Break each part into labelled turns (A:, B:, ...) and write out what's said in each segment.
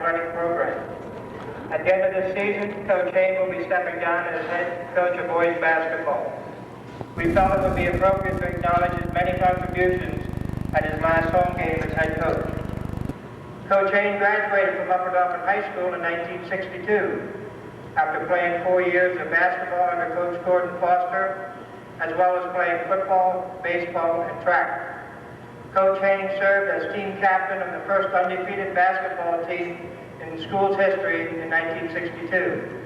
A: running program. At the end of this season, Coach Hayne will be stepping down as head coach of boys basketball. We felt it would be appropriate to acknowledge his many contributions at his last home game as head coach. Coach Hayne graduated from Upper Dauphin High School in 1962 after playing 4 years of basketball under Coach Gordon Foster, as well as playing football, baseball, and track. Coach Hayne served as team captain of the first undefeated basketball team in the school's history in 1962.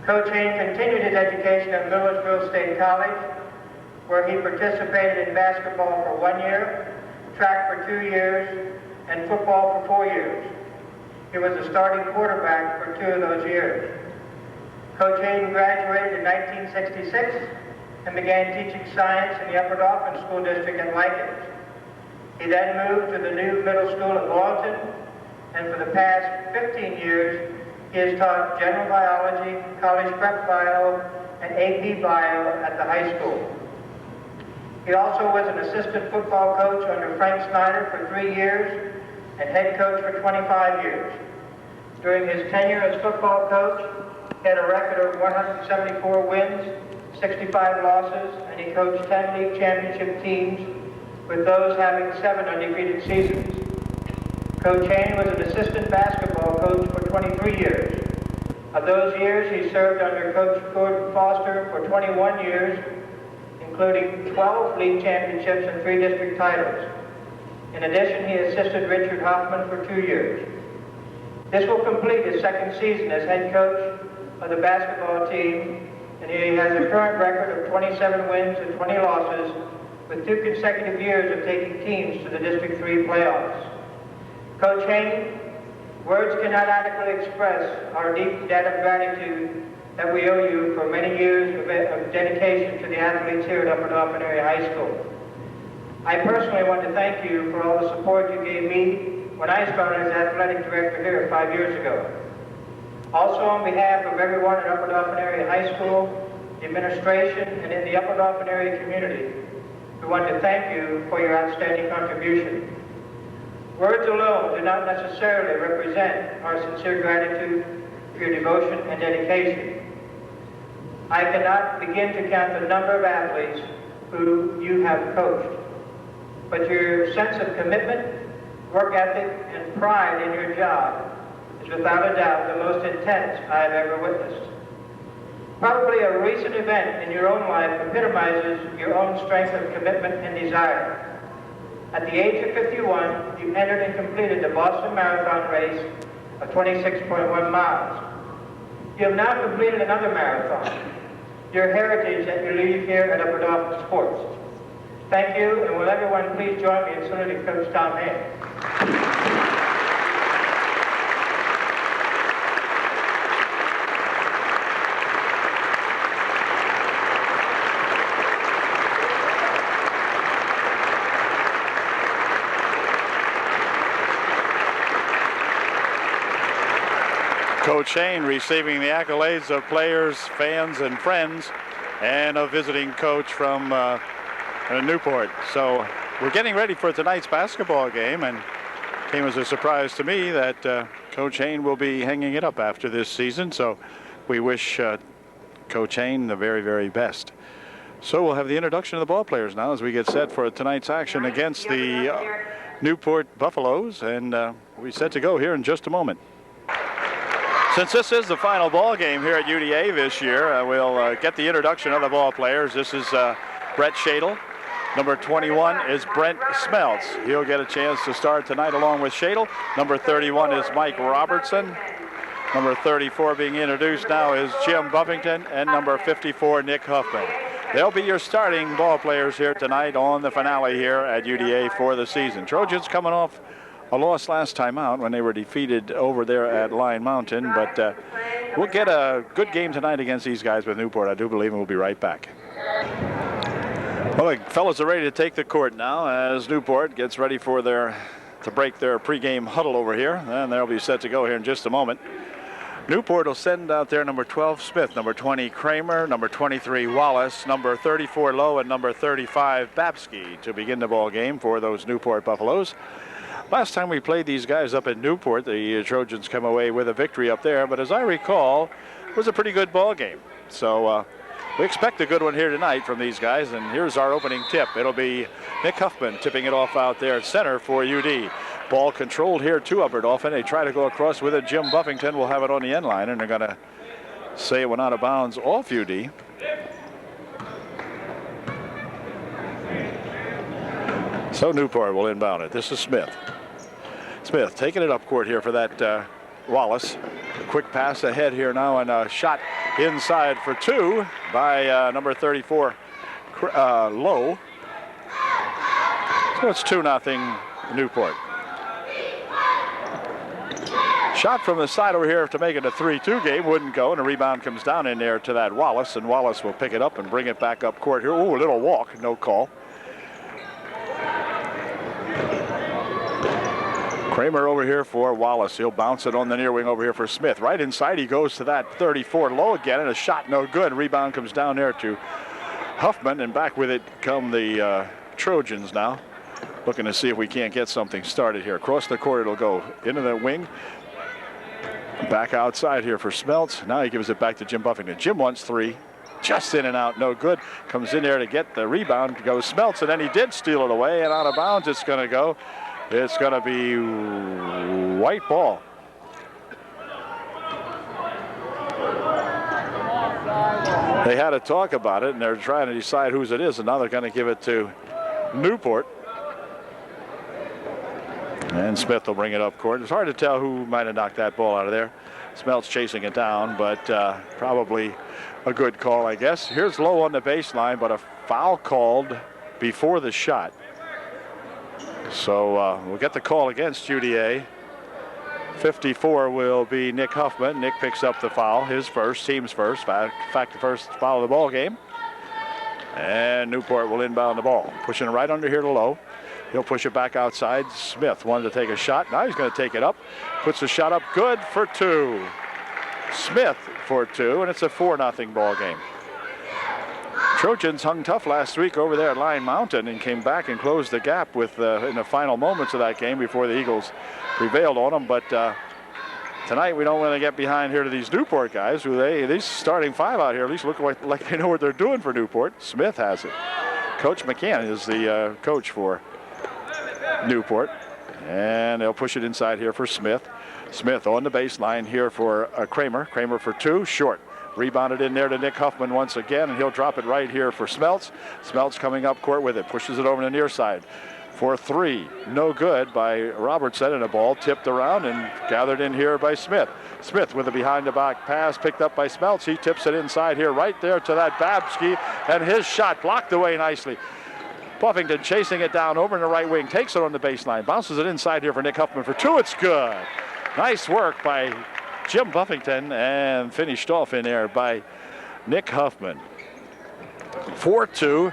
A: Coach Hayne continued his education at Millersville State College, where he participated in basketball for 1 year, track for 2 years, and football for 4 years. He was a starting quarterback for 2 of those years. Coach Hayne graduated in 1966 and began teaching science in the Upper Dauphin School District at Likens. He then moved to the new middle school at Lawton, and for the past 15 years, he has taught general biology, college prep bio, and AP bio at the high school. He also was an assistant football coach under Frank Snyder for 3 years and head coach for 25 years. During his tenure as football coach, he had a record of 174 wins, 65 losses, and he coached 10 league championship teams, with those having 7 undefeated seasons. Coach Hayne was an assistant basketball coach for 23 years. Of those years, he served under Coach Gordon Foster for 21 years, including 12 league championships and 3 district titles. In addition, he assisted Richard Hoffman for 2 years. This will complete his 2nd season as head coach of the basketball team, and he has a current record of 27 wins and 20 losses, with 2 consecutive years of taking teams to the District 3 playoffs. Coach Hayne, words cannot adequately express our deep debt of gratitude that we owe you for many years of dedication to the athletes here at Upper Dauphin Area High School. I personally want to thank you for all the support you gave me when I started as athletic director here 5 years ago. Also, on behalf of everyone at Upper Dauphin Area High School, the administration, and in the Upper Dauphin area community, we want to thank you for your outstanding contribution. Words alone do not necessarily represent our sincere gratitude for your devotion and dedication. I cannot begin to count the number of athletes who you have coached, but your sense of commitment, work ethic, and pride in your job is without a doubt the most intense I have ever witnessed. Probably a recent event in your own life epitomizes your own strength of commitment and desire. At the age of 51, you entered and completed the Boston Marathon race of 26.1 miles. You have now completed another marathon, your heritage that you leave here at Upper Dauphin Sports. Thank you, and will everyone please join me in saluting Coach Tom Hayne.
B: Coach Hayne receiving the accolades of players, fans, and friends, and a visiting coach from Newport. So we're getting ready for tonight's basketball game, and it came as a surprise to me that Coach Hayne will be hanging it up after this season. So we wish Coach Hayne the very, very best. So we'll have the introduction of the ball players now as we get set for tonight's action against the Newport Buffaloes, and we're set to go here in just a moment. Since this is the final ball game here at UDA this year, we'll get the introduction of the ball players. This is Brett Shadle. Number 21 is Brent Smeltz. He'll get a chance to start tonight along with Shadle. Number 31 is Mike Robertson. Number 34 being introduced now is Jim Buffington, and number 54, Nick Huffman. They'll be your starting ball players here tonight on the finale here at UDA for the season. Trojans coming off a loss last time out when they were defeated over there at Lion Mountain, but we'll get a good game tonight against these guys with Newport, I do believe, and we'll be right back. Well, the fellas are ready to take the court now as Newport gets ready for to break their pregame huddle over here, and they'll be set to go here in just a moment. Newport will send out there number 12 Smith, number 20 Kramer, number 23 Wallace, number 34 Lowe, and number 35 Babsky to begin the ball game for those Newport Buffaloes. Last time we played these guys up in Newport, the Trojans come away with a victory up there. But as I recall, it was a pretty good ball game. So we expect a good one here tonight from these guys. And here's our opening tip. It'll be Nick Huffman tipping it off out there at center for UD. Ball controlled here to Upper Dauphin. They try to go across with it. Jim Buffington will have it on the end line, and they're going to say it went out of bounds off UD. So Newport will inbound it. This is Smith. Smith taking it up court here for that Wallace. Quick pass ahead here now, and a shot inside for two by number 34, Lowe. So it's 2-0 Newport. Shot from the side over here to make it a 3-2 game. Wouldn't go, and a rebound comes down in there to that Wallace, and Wallace will pick it up and bring it back up court here. Ooh, a little walk, no call. Kramer over here for Wallace. He'll bounce it on the near wing over here for Smith. Right inside he goes to that 34 Low again, and a shot no good. Rebound comes down there to Huffman, and back with it come the Trojans now. Looking to see if we can't get something started here. Across the court it'll go into the wing. Back outside here for Smeltz. Now he gives it back to Jim Buffington. Jim wants three. Just in and out, no good. Comes in there to get the rebound. Goes Smeltz, and then he did steal it away, and out of bounds it's going to go. It's going to be white ball. They had a talk about it, and they're trying to decide whose it is, and now they're going to give it to Newport. And Smith will bring it up court. It's hard to tell who might have knocked that ball out of there. Smeltz chasing it down, but probably a good call, I guess. Here's Lowe on the baseline, but a foul called before the shot. So we'll get the call against UDA. 54 will be Nick Huffman. Nick picks up the foul, his first, team's first. In fact, the first foul of the ball game. And Newport will inbound the ball. Pushing it right under here to Lowe. He'll push it back outside. Smith wanted to take a shot. Now he's going to take it up. Puts the shot up. Good for two. Smith for two, and it's a 4-0 ball game. Trojans hung tough last week over there at Lion Mountain and came back and closed the gap with in the final moments of that game before the Eagles prevailed on them. But tonight we don't want to get behind here to these Newport guys, who these starting five out here at least look like they know what they're doing for Newport. Smith has it. Coach McCann is the coach for Newport, and they'll push it inside here for Smith. Smith on the baseline here for Kramer. Kramer for two, short. Rebounded in there to Nick Huffman once again, and he'll drop it right here for Smeltz. Smeltz coming up court with it, pushes it over to the near side for three. No good by Robertson, and a ball tipped around and gathered in here by Smith. Smith with a behind-the-back pass picked up by Smeltz. He tips it inside here right there to that Babsky, and his shot blocked away nicely. Buffington chasing it down over in the right wing, takes it on the baseline, bounces it inside here for Nick Huffman for two. It's good. Nice work by Jim Buffington, and finished off in there by Nick Huffman. 4-2.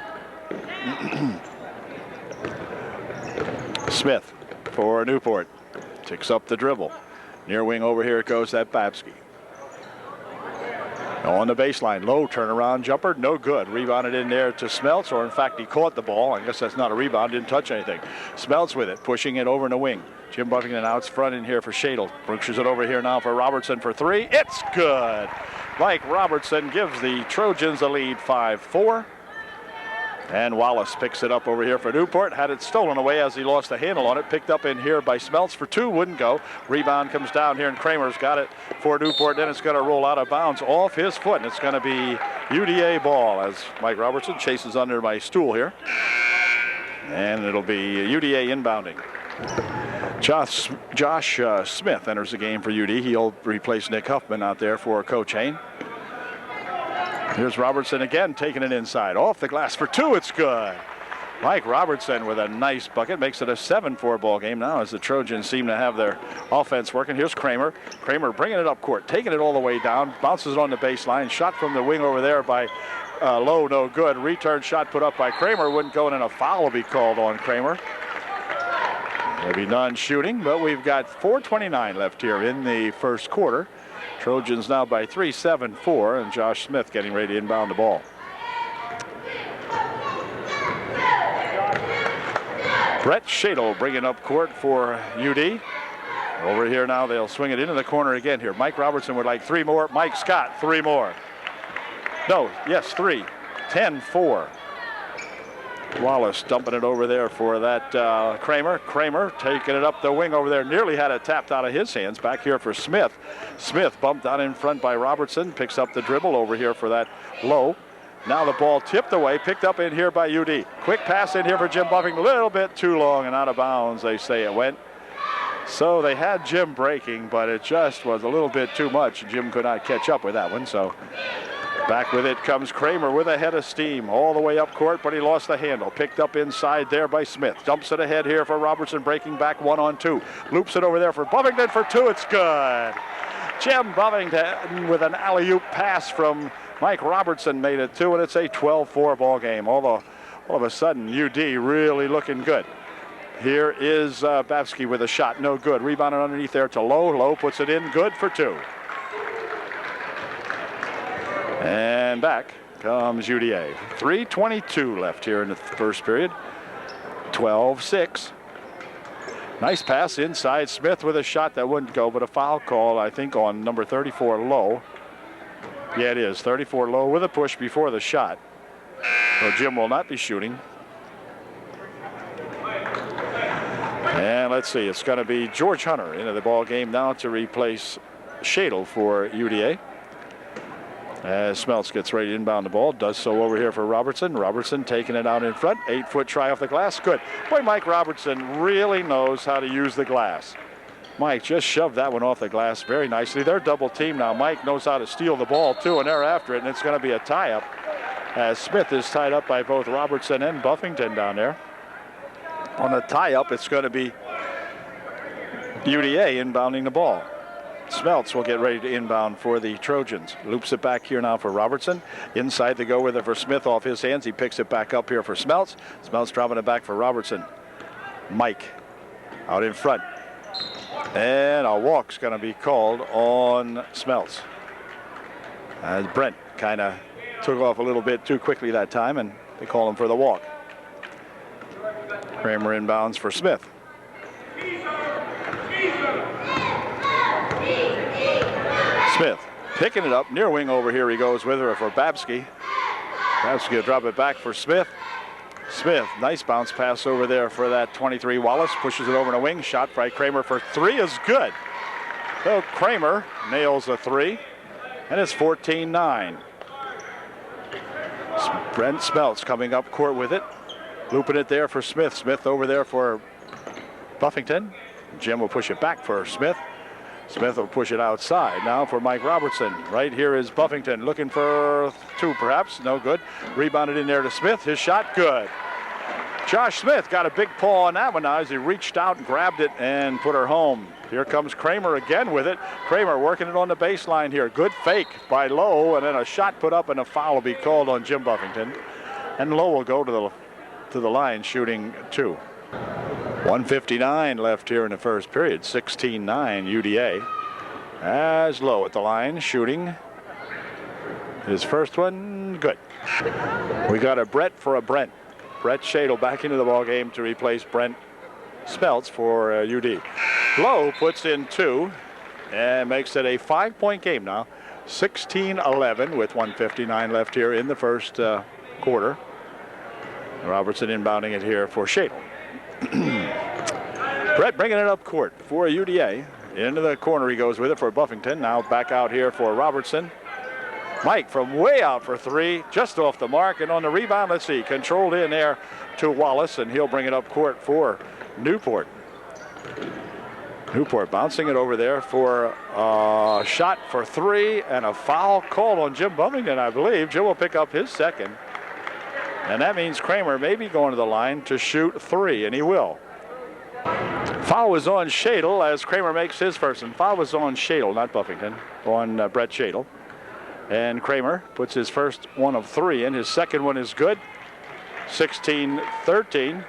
B: Smith for Newport. Ticks up the dribble. Near wing over here goes that Babsky. On the baseline, low turnaround jumper, no good. Rebounded in there to Smeltz, or in fact he caught the ball. I guess that's not a rebound, didn't touch anything. Smeltz with it, pushing it over in the wing. Jim Buffington out front in here for Shadle. Pushes it over here now for Robertson for three. It's good. Mike Robertson gives the Trojans a lead 5-4. And Wallace picks it up over here for Newport. Had it stolen away as he lost the handle on it. Picked up in here by Smeltz for two. Wouldn't go. Rebound comes down here, and Kramer's got it for Newport. Then it's going to roll out of bounds off his foot. And it's going to be UDA ball as Mike Robertson chases under my stool here. And it'll be UDA inbounding. Josh Smith enters the game for UD. He'll replace Nick Huffman out there for Coach Hain. Here's Robertson again, taking it inside. Off the glass for two, it's good. Mike Robertson with a nice bucket. Makes it a 7-4 ball game now as the Trojans seem to have their offense working. Here's Kramer. Kramer bringing it up court, taking it all the way down. Bounces it on the baseline. Shot from the wing over there by Lowe, no good. Return shot put up by Kramer. Wouldn't go in, and a foul will be called on Kramer. There'll be none shooting, but we've got 4:29 left here in the first quarter. Trojans now by 3, 7-4, and Josh Smith getting ready to inbound the ball. Brett Shadle bringing up court for UD. Over here now, they'll swing it into the corner again here. Mike Robertson would like 3 more. Mike Scott, 3 more. No, yes, 3. 10-4. Wallace dumping it over there for that Kramer. Kramer taking it up the wing over there. Nearly had it tapped out of his hands. Back here for Smith. Smith bumped out in front by Robertson. Picks up the dribble over here for that Lowe. Now the ball tipped away. Picked up in here by UD. Quick pass in here for Jim Buffington. A little bit too long and out of bounds, they say it went. So they had Jim breaking, but it just was a little bit too much. Jim could not catch up with that one. So back with it comes Kramer with a head of steam all the way up court, but he lost the handle. Picked up inside there by Smith. Dumps it ahead here for Robertson, breaking back 1-on-2. Loops it over there for Buffington for 2. It's good. Jim Buffington with an alley-oop pass from Mike Robertson made it 2, and it's a 12-4 ball game. All of a sudden, UD really looking good. Here is Babsky with a shot, no good. Rebounded underneath there to Lowe. Lowe puts it in, good for 2. And back comes UDA. 3:22 left here in the first period. 12-6. Nice pass inside. Smith with a shot that wouldn't go, but a foul call, I think, on number 34, Lowe. Yeah, it is. 34 Lowe with a push before the shot. So Jim will not be shooting. And let's see, it's going to be George Hunter into the ball game now to replace Shadle for UDA. As Smeltz gets ready to inbound the ball, does so over here for Robertson. Robertson taking it out in front. 8-foot try off the glass. Good. Boy, Mike Robertson really knows how to use the glass. Mike just shoved that one off the glass very nicely. They're double team now. Mike knows how to steal the ball too, and they're after it, and it's going to be a tie-up as Smith is tied up by both Robertson and Buffington down there. On the tie-up, it's going to be UDA inbounding the ball. Smeltz will get ready to inbound for the Trojans. Loops it back here now for Robertson. Inside to go with it for Smith off his hands. He picks it back up here for Smeltz. Smeltz dropping it back for Robertson. Mike out in front. And a walk's going to be called on Smeltz. As Brent kind of took off a little bit too quickly that time, and they call him for the walk. Kramer inbounds for Smith. Smith picking it up near wing over here. He goes with her for Babsky. Babsky will drop it back for Smith. Smith, nice bounce pass over there for that 23 Wallace. Pushes it over to wing. Shot by Kramer for 3 is good. So Kramer nails a 3, and it's 14-9. Brent Smeltz coming up court with it. Looping it there for Smith. Smith over there for Buffington. Jim will push it back for Smith. Smith will push it outside now for Mike Robertson. Right here is Buffington looking for 2 perhaps. No good. Rebounded in there to Smith. His shot good. Josh Smith got a big paw on that one now as he reached out and grabbed it and put her home. Here comes Kramer again with it. Kramer working it on the baseline here. Good fake by Lowe, and then a shot put up and a foul will be called on Jim Buffington. And Lowe will go to the line shooting 2. 1:59 left here in the first period. 16-9 UDA. As Lowe at the line shooting his first one. Good. We got a Brett for a Brent. Brett Shadle back into the ball game to replace Brent Smeltz for UD. Lowe puts in 2 and makes it a 5-point game now. 16-11 with 1:59 left here in the first quarter. Robertson inbounding it here for Shadle. Brett bringing it up court for UDA. Into the corner he goes with it for Buffington. Now back out here for Robertson. Mike from way out for 3, just off the mark. And on the rebound, let's see, controlled in there to Wallace, and he'll bring it up court for Newport. Newport bouncing it over there for a shot for 3 and a foul called on Jim Buffington, I believe. Jim will pick up his second. And that means Kramer may be going to the line to shoot 3, and he will. Foul was on Shadle as Kramer makes his first. And foul was on Shadle, not Buffington, on Brett Shadle. And Kramer puts his first one of 3 in. His second one is good. 16-13.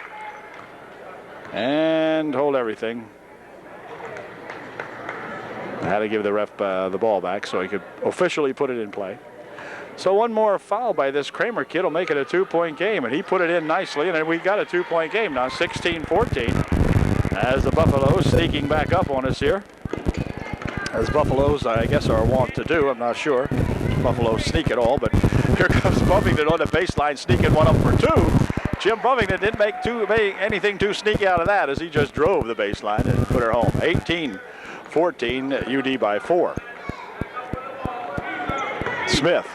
B: And hold everything. I had to give the ref the ball back so he could officially put it in play. So one more foul by this Kramer kid will make it a 2-point game, and he put it in nicely, and we got a 2-point game now, 16-14, as the Buffaloes sneaking back up on us here. As Buffaloes, I guess, are wont to do. I'm not sure. Buffaloes sneak it all, but here comes Buffington on the baseline, sneaking one up for 2. Jim Buffington didn't make anything too sneaky out of that, as he just drove the baseline and put her home. 18-14, UD by 4. Smith.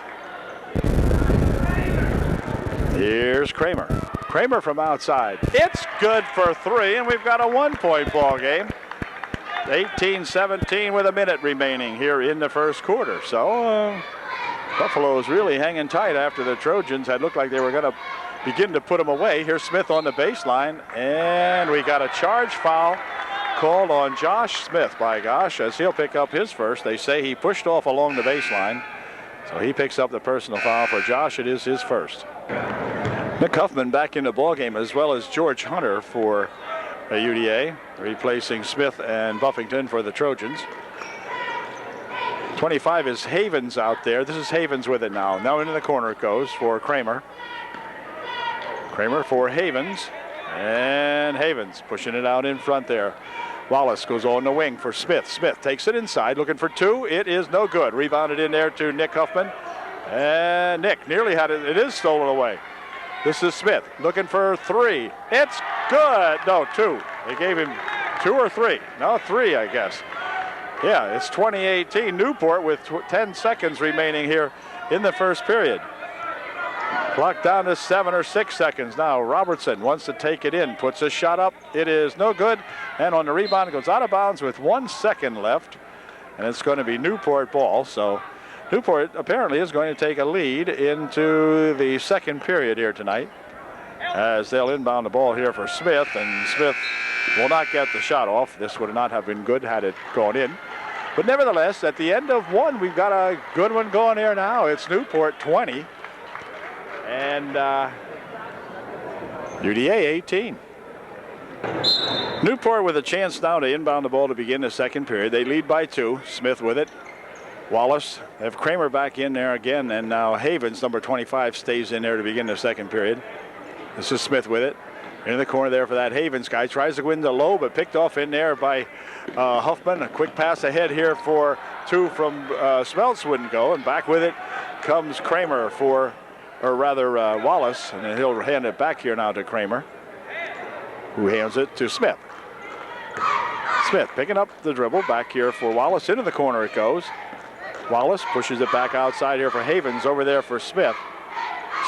B: Here's Kramer. Kramer from outside. It's good for 3, and we've got a 1-point ball game. 18-17 with a minute remaining here in the first quarter. So Buffalo's really hanging tight after the Trojans had looked like they were going to begin to put them away. Here's Smith on the baseline, and we got a charge foul called on Josh Smith, by gosh, as he'll pick up his first. They say he pushed off along the baseline, so he picks up the personal foul for Josh. It is his first. Nick Huffman back in the ballgame, as well as George Hunter for UDA, replacing Smith and Buffington for the Trojans. 25 is Havens out there. This is Havens with it now. Now into the corner it goes for Kramer. Kramer for Havens, and Havens pushing it out in front there. Wallace goes on the wing for Smith. Smith takes it inside, looking for 2. It is no good. Rebounded in there to Nick Huffman, and Nick nearly had it. It is stolen away. This is Smith looking for 3. It's good. No, 2. They gave him 2 or 3. No, 3, I guess. Yeah, it's 2018 Newport with 10 seconds remaining here in the first period. Clock down to 7 or 6 seconds now. Robertson wants to take it in, puts a shot up. It is no good, and on the rebound, it goes out of bounds with 1 second left, and it's going to be Newport ball. So Newport apparently is going to take a lead into the second period here tonight, as they'll inbound the ball here for Smith, and Smith will not get the shot off. This would not have been good had it gone in. But nevertheless, at the end of 1, we've got a good one going here now. It's Newport 20. And UDA 18. Newport with a chance now to inbound the ball to begin the second period. They lead by 2. Smith with it. Wallace. They have Kramer back in there again, and now Havens, number 25, stays in there to begin the second period. This is Smith with it. In the corner there for that Havens guy. Tries to go into low, but picked off in there by Huffman. A quick pass ahead here for 2 from Smeltz, wouldn't go. And back with it comes Kramer for, or rather Wallace. And then he'll hand it back here now to Kramer, who hands it to Smith. Smith picking up the dribble back here for Wallace. Into the corner it goes. Wallace pushes it back outside here for Havens. Over there for Smith.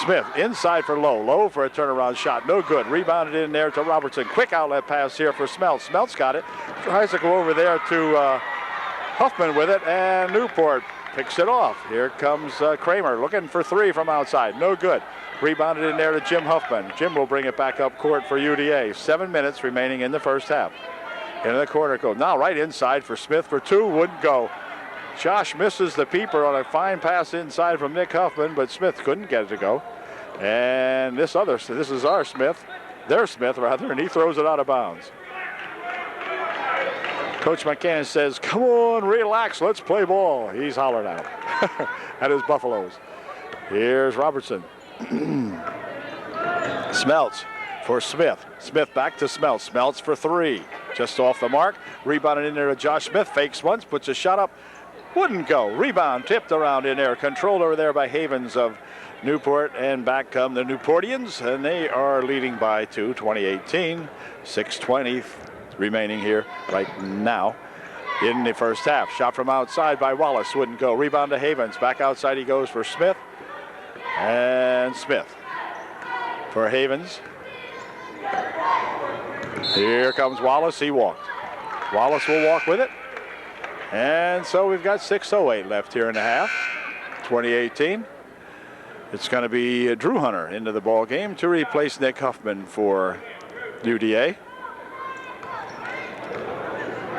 B: Smith inside for Lowe. Lowe for a turnaround shot. No good. Rebounded in there to Robertson. Quick outlet pass here for Smeltz. Smeltz got it. Tries to go over there to Huffman with it. And Newport picks it off. Here comes Kramer looking for 3 from outside. No good. Rebounded in there to Jim Huffman. Jim will bring it back up court for UDA. 7 minutes remaining in the first half. Into the corner goes. Now right inside for Smith for 2. Wouldn't go. Josh misses the peeper on a fine pass inside from Nick Huffman, but Smith couldn't get it to go. And this is our Smith, their Smith rather, and he throws it out of bounds. Coach McCann says, "Come on, relax, let's play ball." He's hollering out at his Buffaloes. Here's Robertson. Smeltz for Smith. Smith back to Smeltz. Smeltz for 3. Just off the mark. Rebounded in there to Josh Smith. Fakes once, puts a shot up. Wouldn't go. Rebound tipped around in there. Controlled over there by Havens of Newport. And back come the Newportians. And they are leading by 2, 2018. 6:20 remaining here right now in the first half. Shot from outside by Wallace. Wouldn't go. Rebound to Havens. Back outside he goes for Smith. And Smith for Havens. Here comes Wallace. He walked. Wallace will walk with it. And so we've got 6:08 left here in the half. 2018. It's going to be Drew Hunter into the ball game to replace Nick Huffman for UDA.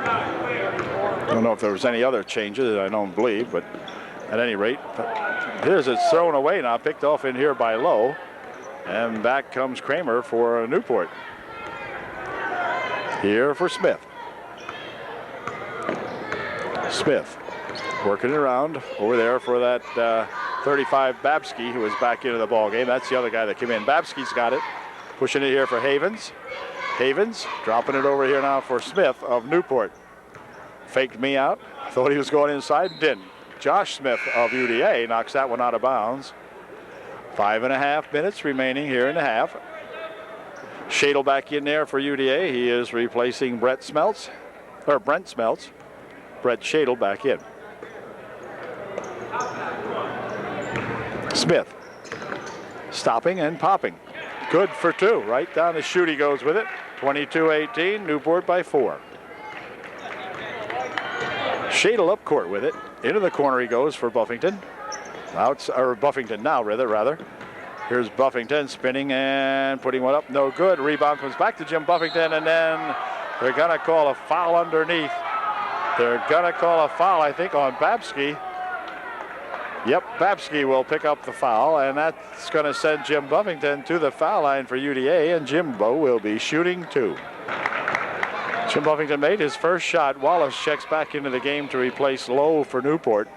B: I don't know if there was any other changes. I don't believe, but at any rate, here's it's thrown away now, picked off in here by Lowe, and back comes Kramer for Newport. Here for Smith. Smith working it around over there for that 35, Babsky, who is back into the ball game. That's the other guy that came in. Babsky's got it. Pushing it here for Havens. Havens dropping it over here now for Smith of Newport. Faked me out. Thought he was going inside. Didn't. Josh Smith of UDA knocks that one out of bounds. 5.5 minutes remaining here in the half. Shadle back in there for UDA. He is replacing Brent Smeltz. Brett Shadle back in. Smith stopping and popping. Good for 2. Right down the chute he goes with it. 22-18, Newport by 4. Shadle up court with it. Into the corner he goes for Buffington. Buffington now, rather. Here's Buffington spinning and putting one up. No good. Rebound comes back to Jim Buffington, and then they're going to call a foul underneath. They're going to call a foul, I think, on Babsky. Yep, Babsky will pick up the foul, and that's going to send Jim Buffington to the foul line for UDA, and Jimbo will be shooting 2. Jim Buffington made his first shot. Wallace checks back into the game to replace Lowe for Newport.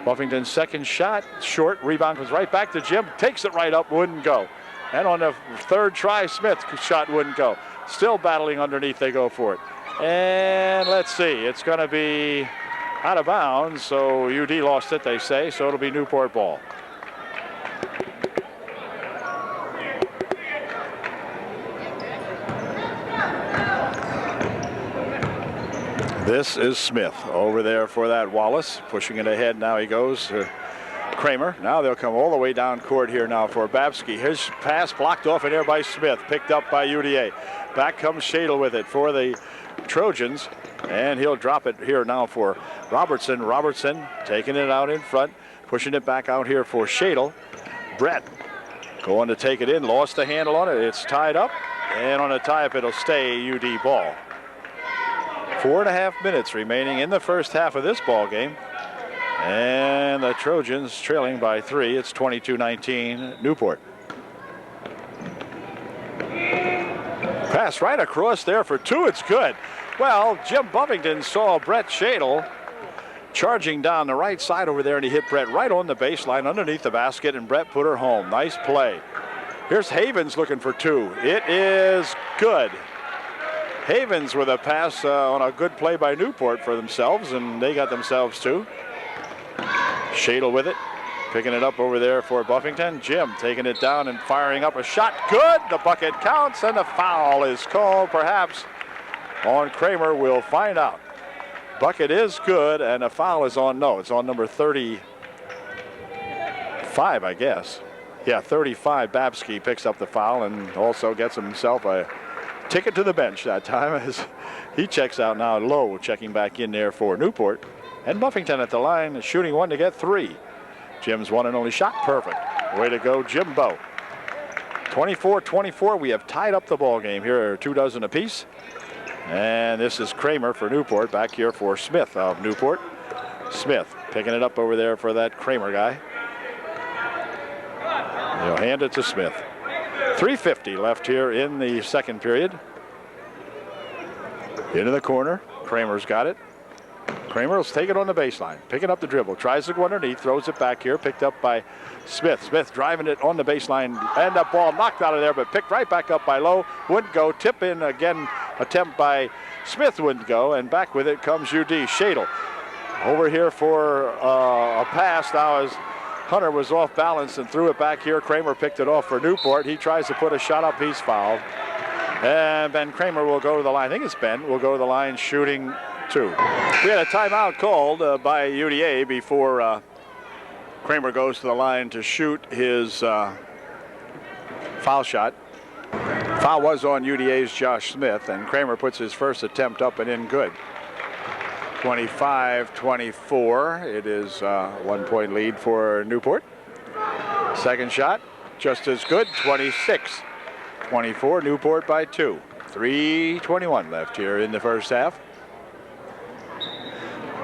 B: Buffington's second shot, short. Rebound comes right back to Jim. Takes it right up, wouldn't go. And on the third try, Smith's shot wouldn't go. Still battling underneath, they go for it. And let's see, it's going to be out of bounds, so UD lost it, they say, so it'll be Newport ball. This is Smith over there for that Wallace, pushing it ahead. Now he goes to Kramer. Now they'll come all the way down court here now for Babsky. His pass blocked off in there by Smith, picked up by UDA. Back comes Shadle with it for the Trojans, and he'll drop it here now for Robertson. Robertson taking it out in front, pushing it back out here for Shadle. Brett going to take it in, lost the handle on it. It's tied up, and on a tie-up it'll stay UD ball. 4.5 minutes remaining in the first half of this ball game, and the Trojans trailing by 3. It's 22-19 Newport. Pass right across there for 2. It's good. Well, Jim Buffington saw Brett Shadle charging down the right side over there, and he hit Brett right on the baseline underneath the basket, and Brett put her home. Nice play. Here's Havens looking for 2. It is good. Havens with a pass on a good play by Newport for themselves, and they got themselves 2. Shadle with it, picking it up over there for Buffington. Jim taking it down and firing up a shot. Good. The bucket counts, and the foul is called perhaps on Kramer. We'll find out. Bucket is good, and a foul is on, no, it's on number 35, I guess. Yeah, 35. Babsky picks up the foul and also gets himself a ticket to the bench that time as he checks out now. Lowe checking back in there for Newport. And Buffington at the line, shooting 1 to get 3. Jim's one and only shot, perfect. Way to go, Jimbo. 24-24, we have tied up the ball game. Here are 2 dozen apiece. And this is Kramer for Newport, back here for Smith of Newport. Smith picking it up over there for that Kramer guy. He'll hand it to Smith. 3:50 left here in the second period. Into the corner, Kramer's got it. Kramer will take it on the baseline, picking up the dribble, tries to go underneath, throws it back here, picked up by Smith. Smith driving it on the baseline, and the ball knocked out of there, but picked right back up by Lowe. Wouldn't go, tip in again, attempt by Smith wouldn't go, and back with it comes UD. Shadle over here for a pass now as Hunter was off balance and threw it back here. Kramer picked it off for Newport. He tries to put a shot up, he's fouled. And Ben Kramer will go to the line. I think it's Ben, will go to the line shooting 2. We had a timeout called by UDA before Kramer goes to the line to shoot his foul shot. Foul was on UDA's Josh Smith, and Kramer puts his first attempt up and in good. 25-24. It is 1 point lead for Newport. Second shot, just as good, 26-24. Newport by 2. 3:21 left here in the first half.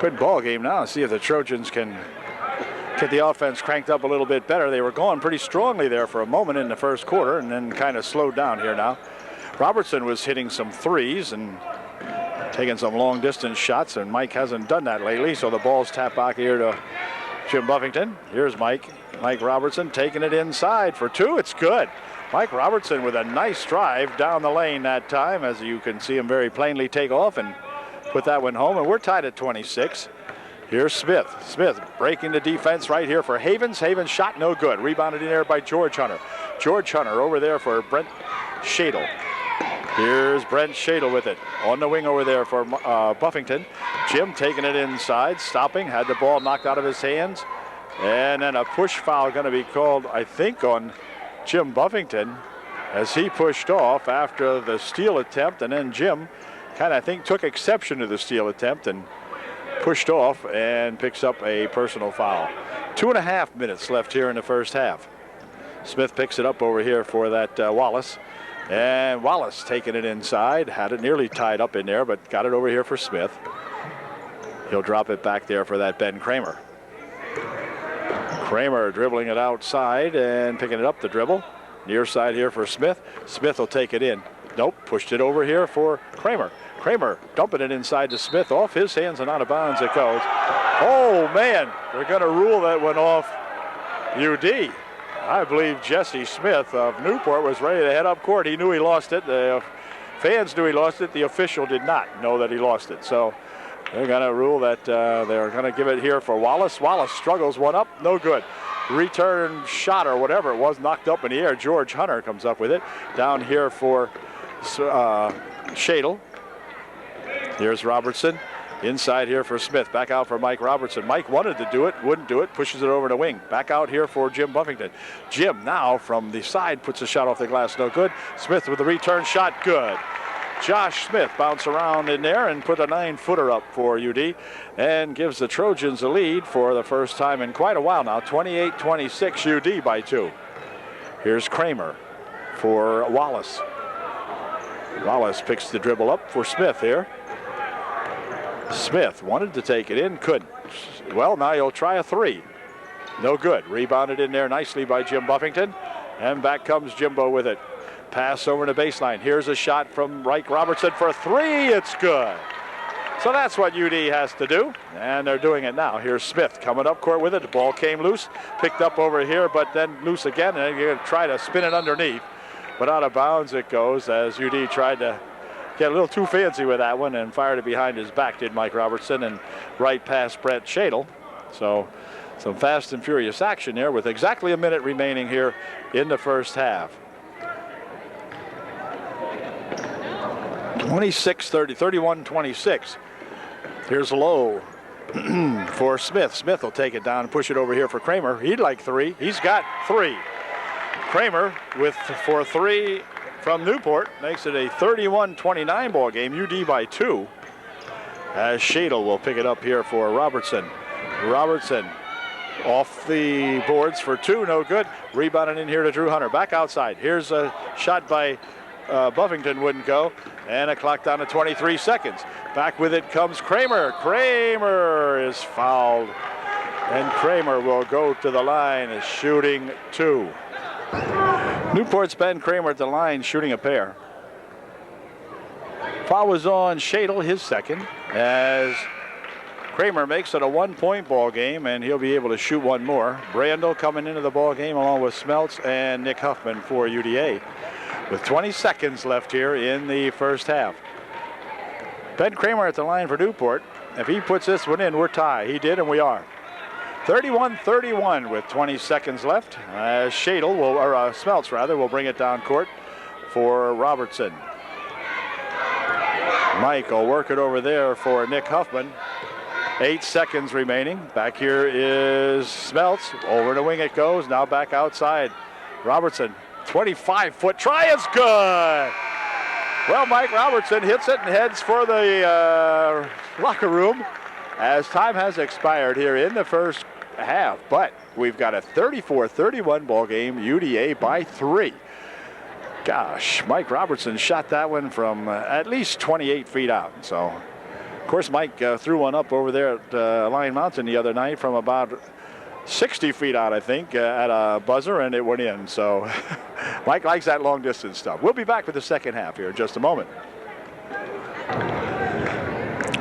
B: Good ball game now. See if the Trojans can get the offense cranked up a little bit better. They were going pretty strongly there for a moment in the first quarter and then kind of slowed down here now. Robertson was hitting some threes and taking some long distance shots, and Mike hasn't done that lately, so the ball's tapped back here to Jim Buffington. Here's Mike Mike Robertson taking it inside for two. It's good. Mike Robertson with a nice drive down the lane that time, as you can see him very plainly take off and put that one home. And we're tied at 26. Here's Smith. Smith breaking the defense right here for Havens. Havens shot no good. Rebounded in there by George Hunter. George Hunter over there for Brent Shadle. Here's Brent Shadle with it. On the wing over there for Buffington. Jim taking it inside, stopping, had the ball knocked out of his hands. And then a push foul going to be called, I think, on Jim Buffington as he pushed off after the steal attempt. And then Jim kind of, I think, took exception to the steal attempt and pushed off and picks up a personal foul. 2.5 minutes left here in the first half. Smith picks it up over here for that Wallace. And Wallace taking it inside, had it nearly tied up in there, but got it over here for Smith. He'll drop it back there for that Ben Kramer. Kramer dribbling it outside and picking it up the dribble. Near side here for Smith. Smith will take it in. Nope, pushed it over here for Kramer. Kramer dumping it inside to Smith. Off his hands and out of bounds it goes. Oh, man, they're going to rule that one off UD. I believe Jesse Smith of Newport was ready to head up court. He knew he lost it. The fans knew he lost it. The official did not know that he lost it. So they're going to rule that they're going to give it here for Wallace. Wallace struggles one up. No good. Return shot or whatever it was, knocked up in the air. George Hunter comes up with it. Down here for Shadle. Here's Robertson. Inside here for Smith. Back out for Mike Robertson. Mike wanted to do it, wouldn't do it, pushes it over the wing. Back out here for Jim Buffington. Jim now from the side puts a shot off the glass, no good. Smith with the return shot, good. Josh Smith bounce around in there and put a 9-footer up for UD and gives the Trojans a lead for the first time in quite a while now. 28-26 UD by 2. Here's Kramer for Wallace. Wallace picks the dribble up for Smith here. Smith wanted to take it in, couldn't. Well, now he'll try a three. No good. Rebounded in there nicely by Jim Buffington. And back comes Jimbo with it. Pass over the baseline. Here's a shot from Mike Robertson for a three. It's good. So that's what UD has to do. And they're doing it now. Here's Smith coming up court with it. The ball came loose. Picked up over here, but then loose again. And you're going to try to spin it underneath. But out of bounds it goes as UD tried to get a little too fancy with that one and fired it behind his back, did Mike Robertson, and right past Brett Shadle. So some fast and furious action there with exactly a minute remaining here in the first half. 26-30, 31-26. Here's Lowe for Smith. Smith will take it down and push it over here for Kramer. He'd like three. He's got three. Kramer for three from Newport makes it a 31-29 ball game. UD by 2. As Shadle will pick it up here for Robertson. Robertson off the boards for 2, no good. Rebounding in here to Drew Hunter. Back outside. Here's a shot by Buffington, wouldn't go. And a clock down to 23 seconds. Back with it comes Kramer. Kramer is fouled. And Kramer will go to the line, shooting 2. Newport's Ben Kramer at the line, shooting a pair. Foul was on Shadle, his second, as Kramer makes it a 1-point ball game, and he'll be able to shoot one more. Brandel coming into the ball game along with Smeltz and Nick Huffman for UDA. With 20 seconds left here in the first half. Ben Kramer at the line for Newport. If he puts this one in, we're tied. He did, and we are. 31-31 with 20 seconds left. Shadle will, or Smeltz rather, will bring it down court for Robertson. Mike will work it over there for Nick Huffman. 8 seconds remaining. Back here is Smeltz. Over the wing it goes. Now back outside. Robertson, 25-foot try is good. Well, Mike Robertson hits it and heads for the locker room as time has expired here in the first half. But we've got a 34-31 ball game, UDA by 3. Gosh, Mike Robertson shot that one from at least 28 feet out. So, of course, Mike threw one up over there at Lion Mountain the other night from about 60 feet out, I think, at a buzzer, and it went in. So Mike likes that long distance stuff. We'll be back with the second half here in just a moment.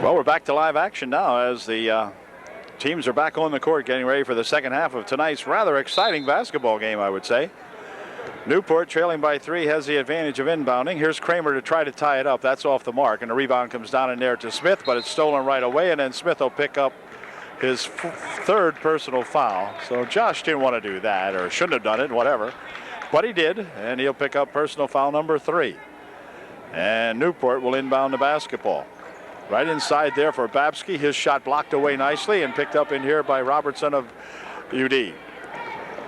B: Well, we're back to live action now as the Teams are back on the court getting ready for the second half of tonight's rather exciting basketball game, I would say. Newport, trailing by 3, has the advantage of inbounding. Here's Kramer to try to tie it up. That's off the mark, and the rebound comes down in there to Smith, but it's stolen right away, and then Smith will pick up his third personal foul. So Josh didn't want to do that, or shouldn't have done it, whatever. But he did, and he'll pick up personal foul number 3. And Newport will inbound the basketball. Right inside there for Babsky. His shot blocked away nicely and picked up in here by Robertson of UD.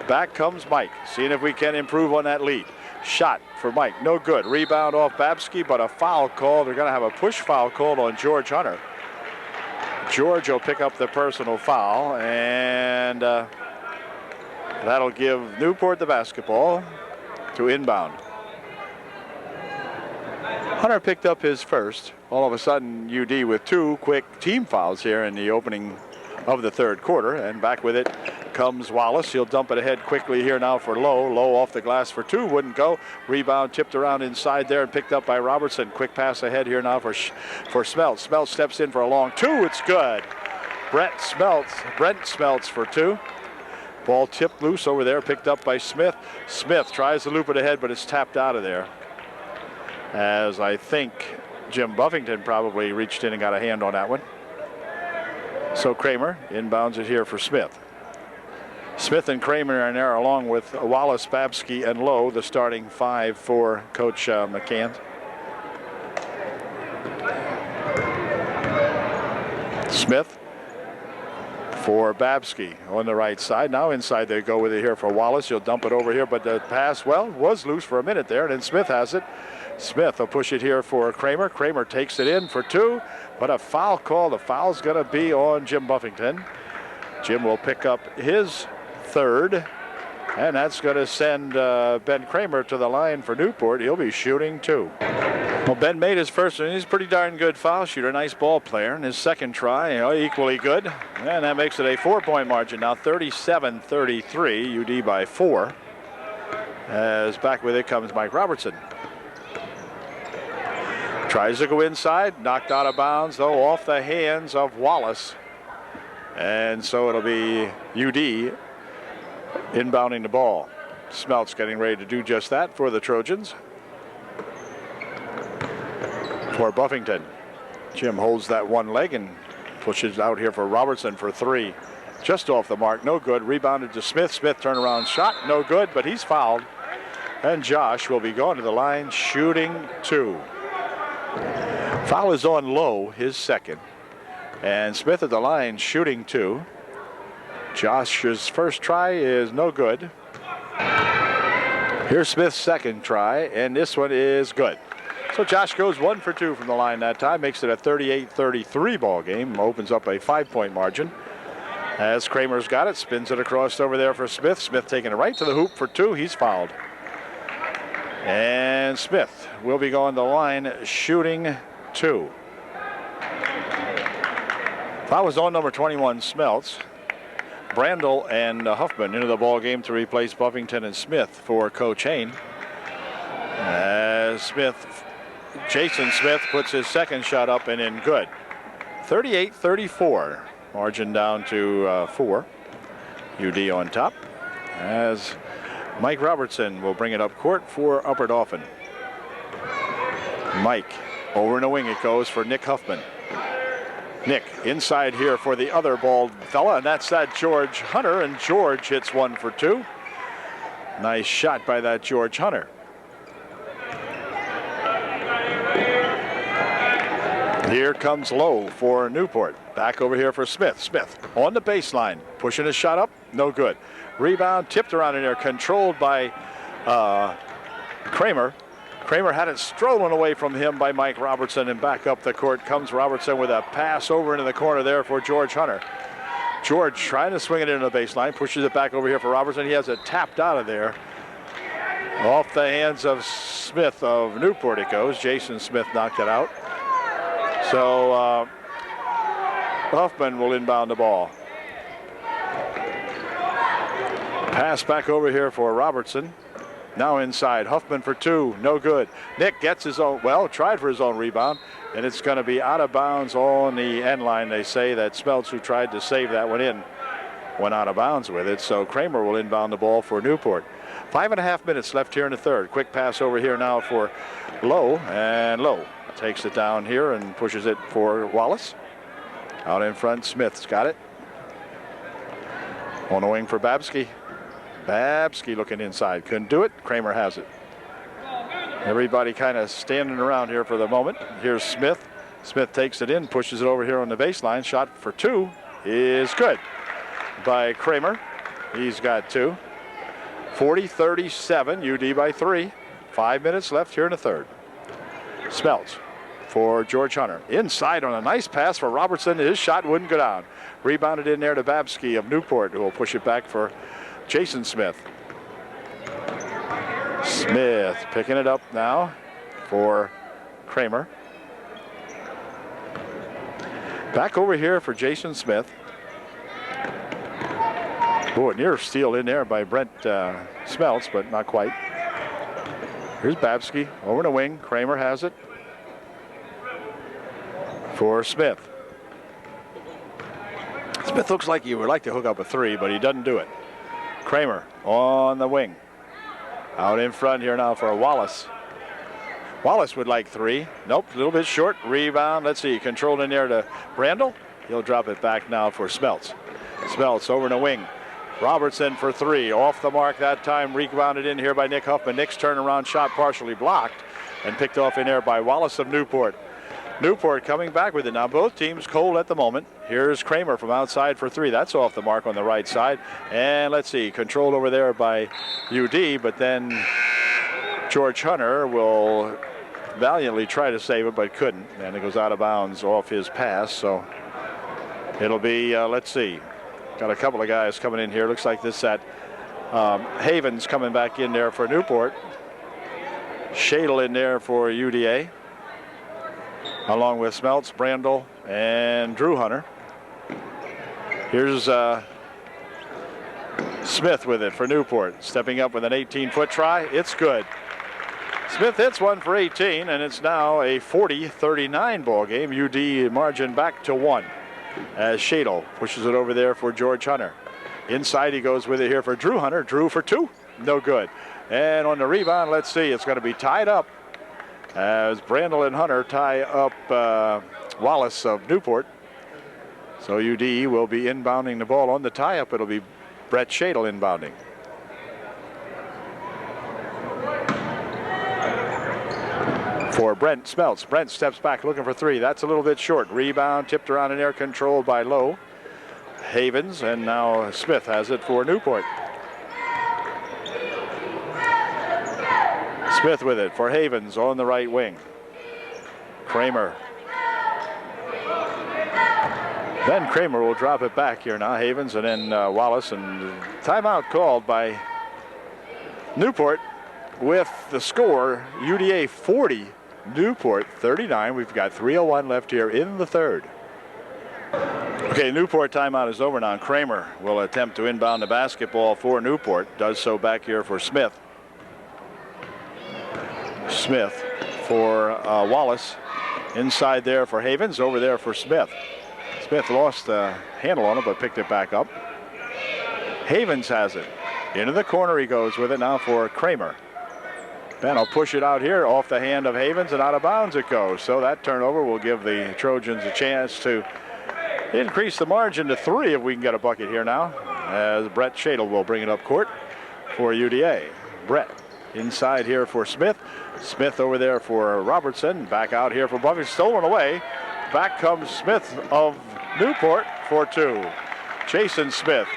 B: Back comes Mike, seeing if we can improve on that lead. Shot for Mike, no good. Rebound off Babsky, but a foul call. They're going to have a push foul called on George Hunter. George will pick up the personal foul, and that'll give Newport the basketball to inbound. Hunter picked up his first. All of a sudden, UD with 2 quick team fouls here in the opening of the third quarter. And back with it comes Wallace. He'll dump it ahead quickly here now for Lowe. Lowe off the glass for 2. Wouldn't go. Rebound tipped around inside there and picked up by Robertson. Quick pass ahead here now for Smeltz. Smeltz steps in for a long 2. It's good. Brent Smeltz for 2. Ball tipped loose over there. Picked up by Smith. Smith tries to loop it ahead, but it's tapped out of there. As I think Jim Buffington probably reached in and got a hand on that one. So Kramer inbounds it here for Smith. Smith and Kramer are in there along with Wallace, Babsky, and Lowe, the starting 5 for Coach McCann. Smith for Babsky on the right side. Now inside they go with it here for Wallace. He'll dump it over here, but the pass, well, was loose for a minute there, and then Smith has it. Smith will push it here for Kramer. Kramer takes it in for 2, but a foul call. The foul's going to be on Jim Buffington. Jim will pick up his 3rd, and that's going to send Ben Kramer to the line for Newport. He'll be shooting 2. Well, Ben made his first, and he's a pretty darn good foul shooter, nice ball player. And his second try, equally good. And that makes it a 4-point margin now, 37-33, UD by 4. As back with it comes Mike Robertson. Tries to go inside, knocked out of bounds, though, off the hands of Wallace. And so it'll be UD inbounding the ball. Smeltz getting ready to do just that for the Trojans. For Buffington. Jim holds that one leg and pushes out here for Robertson for 3. Just off the mark, no good. Rebounded to Smith. Smith turnaround shot, no good, but he's fouled. And Josh will be going to the line shooting 2. Foul is on Lowe, his second. And Smith at the line shooting 2. Josh's first try is no good. Here's Smith's second try, and this one is good. So Josh goes 1 for 2 from the line that time, makes it a 38-33 ball game, opens up a 5-point margin. As Kramer's got it, spins it across over there for Smith. Smith taking it right to the hoop for 2. He's fouled. And Smith will be going to the line shooting 2. Foul was on number 21, Smeltz. Brandel and Huffman into the ball game to replace Buffington and Smith for Coach Hain. As Jason Smith puts his second shot up and in good. 38-34, margin down to 4. UD on top. As Mike Robertson will bring it up court for Upper Dauphin. Mike over in the wing it goes for Nick Huffman. Nick inside here for the other bald fella, and that's that George Hunter, and George hits 1 for 2. Nice shot by that George Hunter. Here comes Lowe for Newport. Back over here for Smith. Smith on the baseline, pushing his shot up, no good. Rebound tipped around in there, controlled by Kramer. Kramer had it stolen away from him by Mike Robertson, and back up the court comes Robertson with a pass over into the corner there for George Hunter. George trying to swing it into the baseline, pushes it back over here for Robertson. He has it tapped out of there. Off the hands of Smith of Newport it goes. Jason Smith knocked it out. So Huffman will inbound the ball. Pass back over here for Robertson. Now inside, Huffman for 2, no good. Nick gets his own, well, tried for his own rebound, and it's going to be out of bounds on the end line. They say that Smeltz, who tried to save that one in, went out of bounds with it. So Kramer will inbound the ball for Newport. 5.5 minutes left here in the third. Quick pass over here now for Lowe, and Lowe takes it down here and pushes it for Wallace. Out in front, Smith's got it. On the wing for Babsky. Babsky looking inside, couldn't do it. Kramer has it. Everybody kind of standing around here for the moment. Here's Smith. Smith takes it in, pushes it over here on the baseline. Shot for 2 is good by Kramer. He's got 2. 40-37, UD by 3. 5 minutes left here in the third. Smeltz for George Hunter. Inside on a nice pass for Robertson. His shot wouldn't go down. Rebounded in there to Babsky of Newport, who will push it back for Jason Smith. Smith picking it up now for Kramer. Back over here for Jason Smith. Boy, near steal in there by Brent Smeltz, but not quite. Here's Babsky over the wing. Kramer has it for Smith. Smith looks like he would like to hook up a 3, but he doesn't do it. Kramer on the wing. Out in front here now for Wallace. Wallace would like 3. Nope, a little bit short. Rebound. Let's see. Controlled in there to Brandel. He'll drop it back now for Smeltz. Smeltz over the wing. Robertson for 3. Off the mark that time. Rebounded in here by Nick Huffman. Nick's turnaround shot partially blocked and picked off in there by Wallace of Newport. Newport coming back with it. Now both teams cold at the moment. Here's Kramer from outside for 3. That's off the mark on the right side. And let's see, controlled over there by UD, but then George Hunter will valiantly try to save it, but couldn't. And it goes out of bounds off his pass. So it'll be, let's see, got a couple of guys coming in here. Looks like this at Havens coming back in there for Newport. Shadle in there for UDA. Along with Smeltz, Brandel, and Drew Hunter. Here's Smith with it for Newport. Stepping up with an 18-foot try. It's good. Smith hits one for 18, and it's now a 40-39 ball game. UD margin back to 1 as Shadle pushes it over there for George Hunter. Inside he goes with it here for Drew Hunter. Drew for 2. No good. And on the rebound, let's see, it's going to be tied up as Brandel and Hunter tie up Wallace of Newport. So UD will be inbounding the ball. On the tie-up, it'll be Brett Shadle inbounding. For Brent Smeltz. Brent steps back looking for 3. That's a little bit short. Rebound tipped around in air, controlled by Lowe. Havens, and now Smith has it for Newport. Smith with it for Havens on the right wing. Kramer. Then Kramer will drop it back here now. Havens and then Wallace, and timeout called by Newport with the score UDA 40, Newport 39. We've got 3:01 left here in the third. Okay, Newport timeout is over now. Kramer will attempt to inbound the basketball for Newport. Does so back here for Smith. Smith for Wallace. Inside there for Havens. Over there for Smith. Smith lost the handle on it, but picked it back up. Havens has it. Into the corner he goes with it now for Kramer. Ben will push it out here off the hand of Havens, and out of bounds it goes. So that turnover will give the Trojans a chance to increase the margin to 3 if we can get a bucket here now, as Brett Shadle will bring it up court for UDA. Brett inside here for Smith. Smith over there for Robertson. Back out here for Buffy. Stolen away. Back comes Smith of Newport for 2. Jason Smith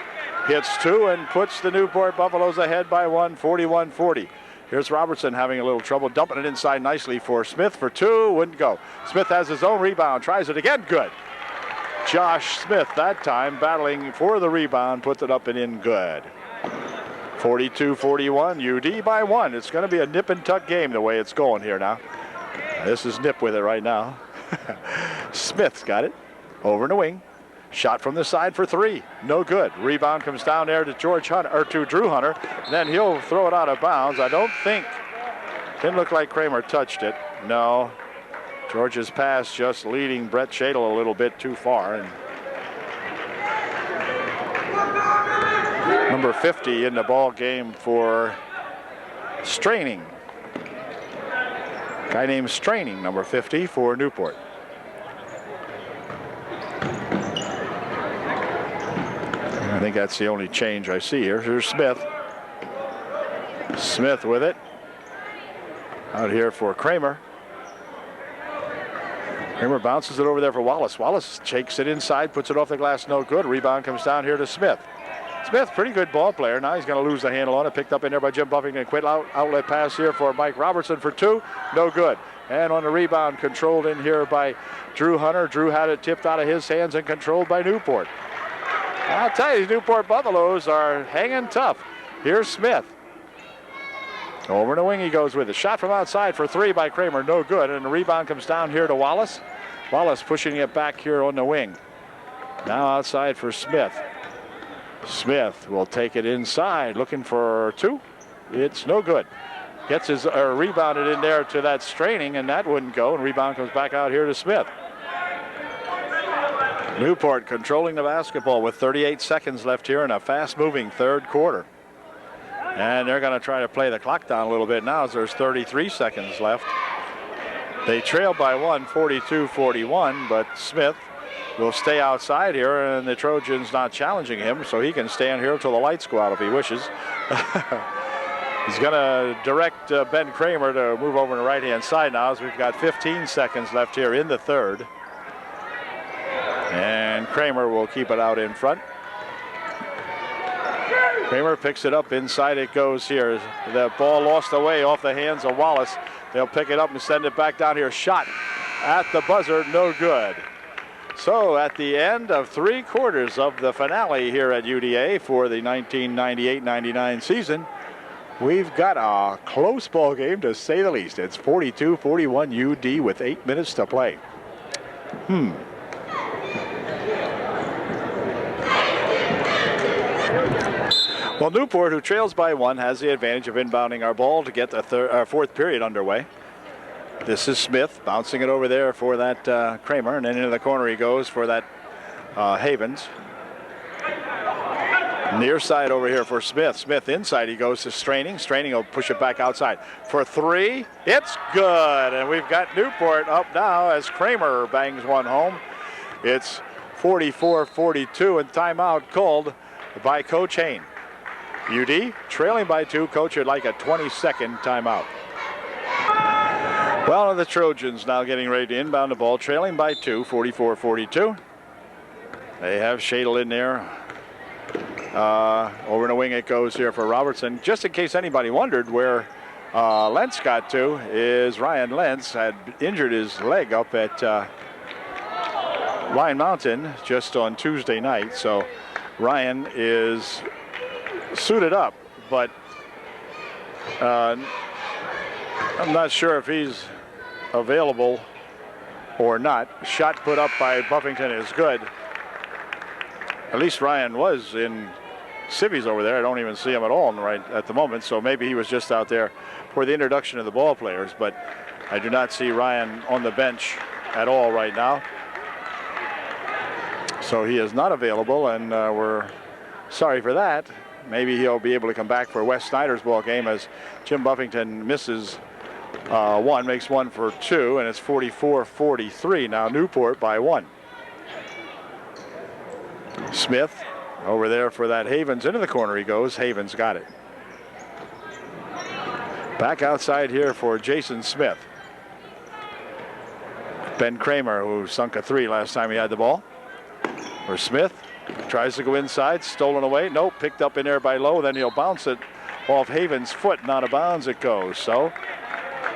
B: hits 2 and puts the Newport Buffaloes ahead by 1, 41-40. Here's Robertson having a little trouble, dumping it inside nicely for Smith for 2. Wouldn't go. Smith has his own rebound. Tries it again. Good. Josh Smith that time battling for the rebound. Puts it up and in good. 42-41. UD by 1. It's going to be a nip and tuck game the way it's going here now. This is Nip with it right now. Smith's got it. Over in the wing. Shot from the side for three. No good. Rebound comes down there to Drew Hunter. And then he'll throw it out of bounds. I don't think, didn't look like Kramer touched it. No. George's pass just leading Brett Shadle a little bit too far. And number 50 in the ball game for Straining. Guy named Straining, number 50 for Newport. I think that's the only change I see here. Here's Smith. Smith with it. Out here for Kramer. Kramer bounces it over there for Wallace. Wallace shakes it inside, puts it off the glass, no good. Rebound comes down here to Smith. Smith, pretty good ball player. Now he's going to lose the handle on it. Picked up in there by Jim Buffington. Quick outlet pass here for Mike Robertson for two. No good. And on the rebound, controlled in here by Drew Hunter. Drew had it tipped out of his hands and controlled by Newport. I'll tell you, these Newport Buffaloes are hanging tough. Here's Smith. Over the wing he goes with it. Shot from outside for three by Kramer. No good. And the rebound comes down here to Wallace. Wallace pushing it back here on the wing. Now outside for Smith. Smith will take it inside, looking for two. It's no good. Gets his rebounded in there to that Straining, and that wouldn't go. And rebound comes back out here to Smith. Newport controlling the basketball with 38 seconds left here in a fast-moving third quarter. And they're going to try to play the clock down a little bit now as there's 33 seconds left. They trail by one, 42-41, but Smith will stay outside here, and the Trojans not challenging him, so he can stand here until the lights go out if he wishes. He's going to direct Ben Kramer to move over to the right-hand side now as we've got 15 seconds left here in the third. And Kramer will keep it out in front. Kramer picks it up. Inside it goes here. The ball lost away off the hands of Wallace. They'll pick it up and send it back down here. Shot at the buzzer. No good. So at the end of three quarters of the finale here at UDA for the 1998-99 season, we've got a close ball game to say the least. It's 42-41 UD with 8 minutes to play. Well, Newport, who trails by one, has the advantage of inbounding our ball to get the fourth period underway. This is Smith bouncing it over there for that Kramer, and then into the corner he goes for that Havens. Near side over here for Smith. Smith inside he goes to Straining. Straining will push it back outside for three. It's good, and we've got Newport up now as Kramer bangs one home. It's 44-42 and timeout called by Coach Hain. UD trailing by two. Coach would like a 20-second timeout. Well, the Trojans now getting ready to inbound the ball, trailing by two, 44-42. They have Shadle in there. Over in the wing it goes here for Robertson. Just in case anybody wondered where Lentz got to, is Ryan Lentz had injured his leg up at Lion Mountain just on Tuesday night. So Ryan is suited up, but I'm not sure if he's available or not. Shot put up by Buffington is good. At least Ryan was in civvies over there. I don't even see him at all right at the moment, so maybe he was just out there for the introduction of the ball players, but I do not see Ryan on the bench at all right now. So he is not available, and we're sorry for that. Maybe he'll be able to come back for Wes Snyder's ball game as Jim Buffington misses one, makes one for two, and it's 44-43. Now Newport by one. Smith over there for that Havens. Into the corner he goes. Havens got it. Back outside here for Jason Smith. Ben Kramer, who sunk a three last time he had the ball. For Smith. Tries to go inside, stolen away. Nope, picked up in there by Lowe. Then he'll bounce it off Havens' foot, and out of bounds it goes. So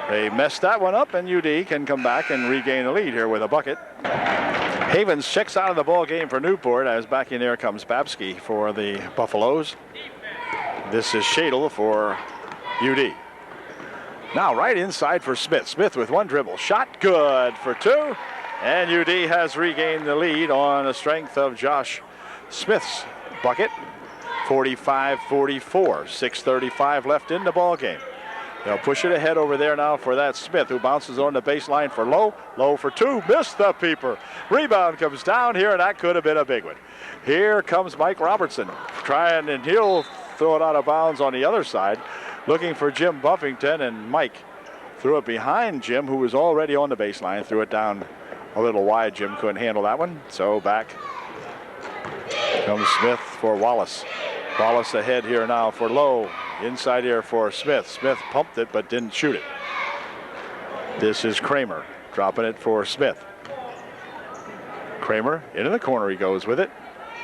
B: they messed that one up, and UD can come back and regain the lead here with a bucket. Havens checks out of the ball game for Newport as back in there comes Babsky for the Buffaloes. This is Shadle for UD. Now right inside for Smith. Smith with one dribble. Shot good for two. And UD has regained the lead on the strength of Josh Smith's bucket. 45-44, 6:35 left in the ball game. They'll push it ahead over there now for that Smith, who bounces on the baseline for Lowe. Lowe for two, missed the peeper. Rebound comes down here, and that could have been a big one. Here comes Mike Robertson, trying, and he'll throw it out of bounds on the other side, looking for Jim Buffington, and Mike threw it behind Jim, who was already on the baseline, threw it down a little wide. Jim couldn't handle that one, so back comes Smith for Wallace. Wallace ahead here now for Lowe. Inside here for Smith. Smith pumped it but didn't shoot it. This is Kramer dropping it for Smith. Kramer into the corner, he goes with it.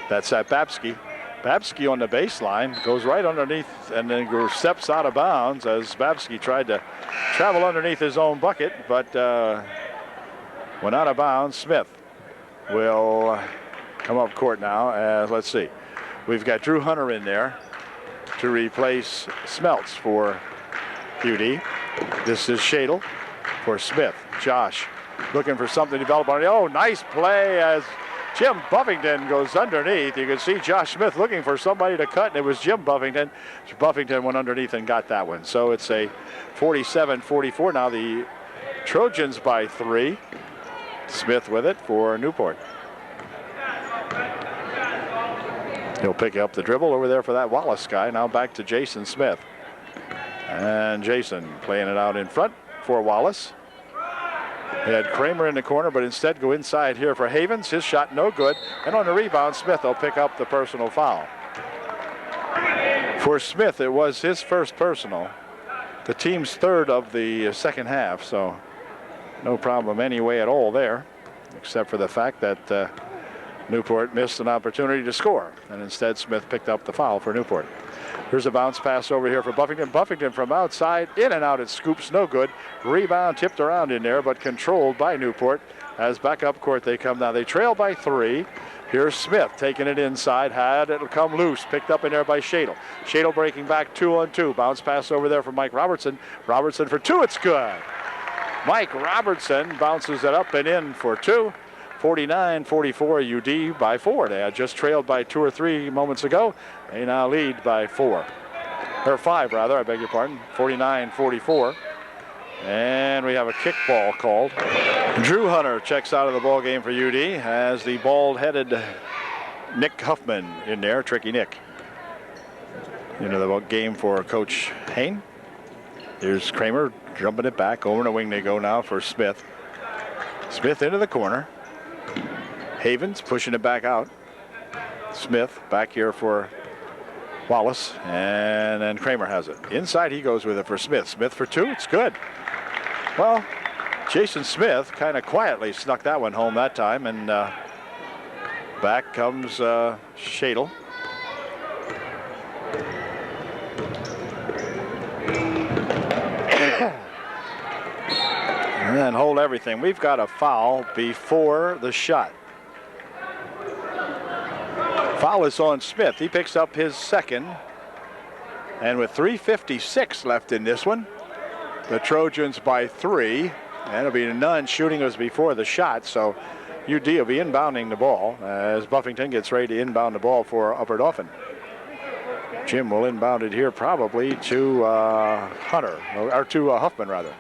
B: That's at Babsky. Babsky on the baseline goes right underneath and then steps out of bounds as Babsky tried to travel underneath his own bucket, but went out of bounds. Smith will come up court now as, let's see, we've got Drew Hunter in there to replace Smeltz for UD. This is Shadle for Smith. Josh looking for something to develop on it. Oh, nice play as Jim Buffington goes underneath. You can see Josh Smith looking for somebody to cut, and it was Jim Buffington. Buffington went underneath and got that one. So it's a 47-44 now. The Trojans by 3. Smith with it for Newport. He'll pick up the dribble over there for that Wallace guy. Now back to Jason Smith. And Jason playing it out in front for Wallace. He had Kramer in the corner, but instead go inside here for Havens. His shot no good. And on the rebound, Smith will pick up the personal foul. For Smith, it was his first personal. The team's third of the second half, so no problem anyway at all there, except for the fact that Newport missed an opportunity to score, and instead Smith picked up the foul for Newport. Here's a bounce pass over here for Buffington. Buffington from outside, in and out, it scoops, no good. Rebound tipped around in there, but controlled by Newport. As back up court they come now. They trail by 3. Here's Smith taking it inside, it'll come loose, picked up in there by Shadle. Shadle breaking back 2-on-2. Bounce pass over there for Mike Robertson. Robertson for 2, it's good. Mike Robertson bounces it up and in for 2. 49-44 UD by 4. They had just trailed by 2 or 3 moments ago. They now lead by 4. Or 5 rather, I beg your pardon. 49-44. And we have a kickball called. Drew Hunter checks out of the ball game for UD as the bald-headed Nick Huffman in there, Tricky Nick. Into the game for Coach Hain. Here's Kramer jumping it back. Over the wing they go now for Smith. Smith into the corner. Havens pushing it back out. Smith back here for Wallace, and then Kramer has it. Inside he goes with it for Smith. Smith for 2, it's good. Well, Jason Smith kind of quietly snuck that one home that time, and back comes Shadle. And then hold everything. We've got a foul before the shot. Foul is on Smith. He picks up his second. And with 3:56 left in this one, the Trojans by 3. And it'll be none. Shooting was before the shot, so UD will be inbounding the ball as Buffington gets ready to inbound the ball for Upper Dauphin. Jim will inbound it here probably to Hunter, or to Huffman rather.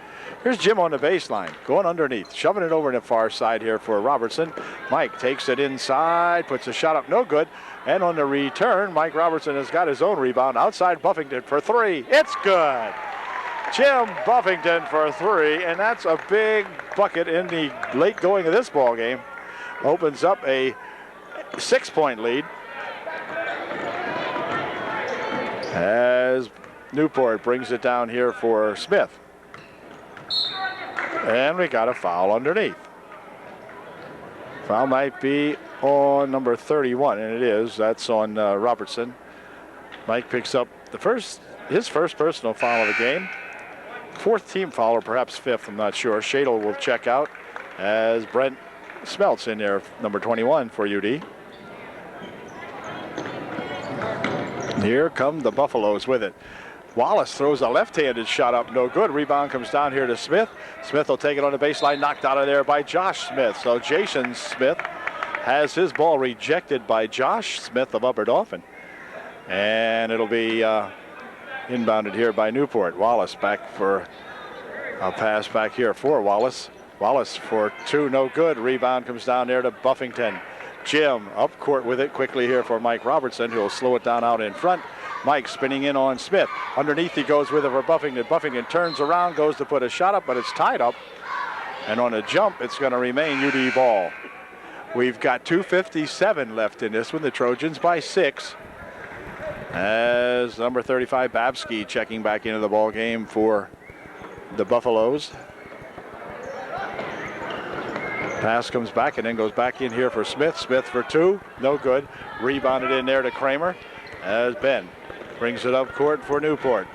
B: Here's Jim on the baseline, going underneath, shoving it over to the far side here for Robertson. Mike takes it inside, puts a shot up, no good. And on the return, Mike Robertson has got his own rebound outside Buffington for 3. It's good. Jim Buffington for 3, and that's a big bucket in the late going of this ball game. Opens up a 6-point lead as Newport brings it down here for Smith. And we got a foul underneath. Foul might be on number 31, and it is. That's on Robertson. Mike picks up his first personal foul of the game. 4th team foul, or perhaps 5th, I'm not sure. Shadle will check out as Brent Smeltz in there, number 21 for UD. Here come the Buffaloes with it. Wallace throws a left-handed shot up, no good. Rebound comes down here to Smith. Smith will take it on the baseline, knocked out of there by Josh Smith. So Jason Smith has his ball rejected by Josh Smith of Upper Dauphin. And it'll be inbounded here by Newport. Wallace back for a pass back here for Wallace. Wallace for two, no good. Rebound comes down there to Buffington. Jim up court with it quickly here for Mike Robertson, who will slow it down out in front. Mike spinning in on Smith. Underneath he goes with it for Buffington. Buffington turns around, goes to put a shot up, but it's tied up. And on a jump, it's going to remain UD ball. We've got 2:57 left in this one. The Trojans by 6. As number 35, Babsky, checking back into the ball game for the Buffaloes. Pass comes back and then goes back in here for Smith. Smith for two, no good. Rebounded in there to Kramer as Ben brings it up court for Newport.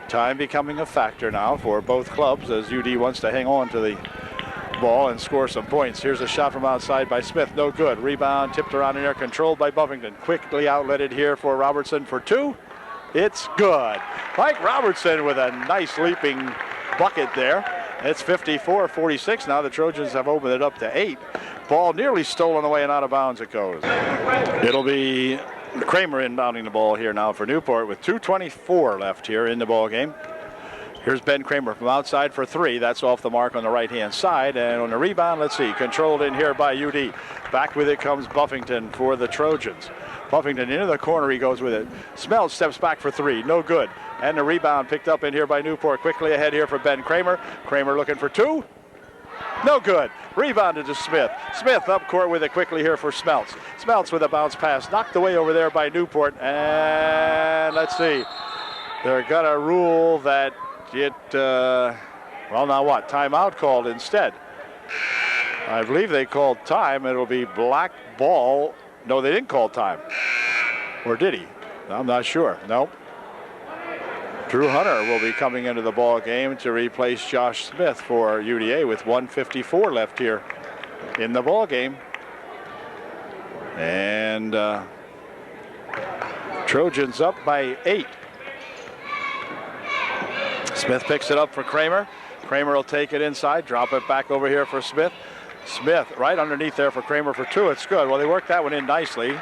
B: Time becoming a factor now for both clubs as UD wants to hang on to the ball and score some points. Here's a shot from outside by Smith, no good. Rebound tipped around in there, controlled by Buffington. Quickly outletted here for Robertson for two. It's good. Mike Robertson with a nice leaping bucket there. It's 54-46 now. The Trojans have opened it up to 8. Ball nearly stolen away and out of bounds it goes. It'll be Kramer inbounding the ball here now for Newport with 2:24 left here in the ball game. Here's Ben Kramer from outside for three. That's off the mark on the right-hand side. And on the rebound, let's see, controlled in here by UD. Back with it comes Buffington for the Trojans. Buffington into the corner, he goes with it. Smells steps back for three, no good. And the rebound picked up in here by Newport. Quickly ahead here for Ben Kramer. Kramer looking for two. No good. Rebounded to Smith. Smith up court with it quickly here for Smeltz. Smeltz with a bounce pass. Knocked away over there by Newport. And let's see. They're going to rule that it, well, now what? Timeout called instead. I believe they called time. It'll be black ball. No, they didn't call time. Or did he? I'm not sure. Nope. Drew Hunter will be coming into the ball game to replace Josh Smith for UDA with 1:54 left here in the ball game. And Trojans up by 8. Smith picks it up for Kramer. Kramer will take it inside, drop it back over here for Smith. Smith right underneath there for Kramer for two. It's good. Well, they worked that one in nicely.